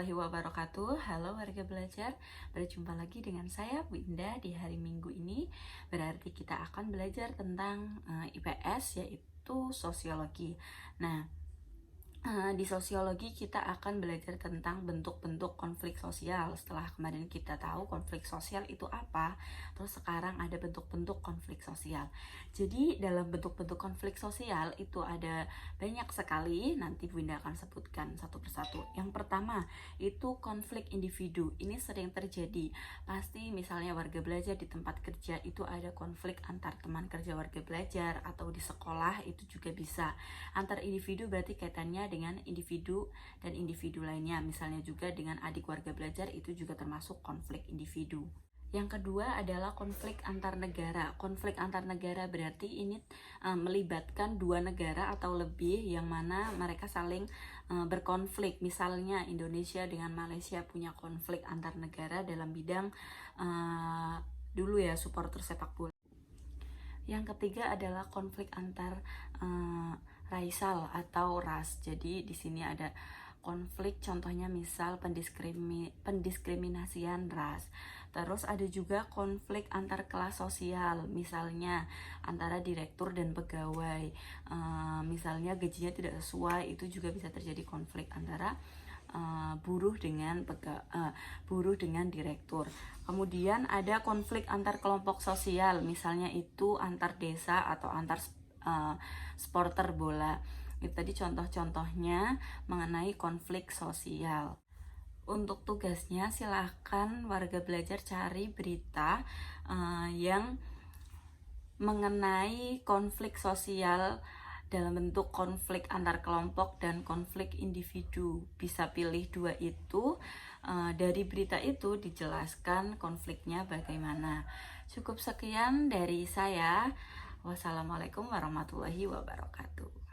warahmatullahi wabarakatuh. Halo warga belajar, berjumpa lagi dengan saya Bu Indah di hari Minggu ini. Berarti kita akan belajar tentang IPS, yaitu sosiologi. Nah, di sosiologi kita akan belajar tentang bentuk-bentuk konflik sosial. Setelah kemarin kita tahu konflik sosial itu apa, terus sekarang ada bentuk-bentuk konflik sosial. Jadi dalam bentuk-bentuk konflik sosial itu ada banyak sekali, nanti Bunda akan sebutkan satu persatu. Yang pertama itu konflik individu. Ini sering terjadi. Pasti misalnya warga belajar di tempat kerja itu ada konflik antar teman kerja warga belajar, atau di sekolah itu juga bisa. Antar individu berarti kaitannya dengan individu dan individu lainnya, misalnya juga dengan adik warga belajar, itu juga termasuk konflik individu. Yang kedua adalah konflik antar negara. Konflik antar negara berarti ini melibatkan dua negara atau lebih, yang mana mereka saling berkonflik. Misalnya Indonesia dengan Malaysia punya konflik antar negara dalam bidang dulu ya, supporter sepak bola. Yang ketiga adalah konflik antar racial atau ras. Jadi di sini ada konflik, contohnya misal pendiskriminasian ras. Terus ada juga konflik antar kelas sosial, misalnya antara direktur dan pegawai. Misalnya gajinya tidak sesuai, itu juga bisa terjadi konflik antara buruh dengan direktur. Kemudian ada konflik antar kelompok sosial, misalnya itu antar desa atau antar supporter bola. Itu tadi contoh-contohnya mengenai konflik sosial. Untuk tugasnya silahkan warga belajar cari berita yang mengenai konflik sosial dalam bentuk konflik antar kelompok dan konflik individu. Bisa pilih dua itu. Dari berita itu dijelaskan konfliknya bagaimana. Cukup sekian dari saya. Wassalamualaikum warahmatullahi wabarakatuh.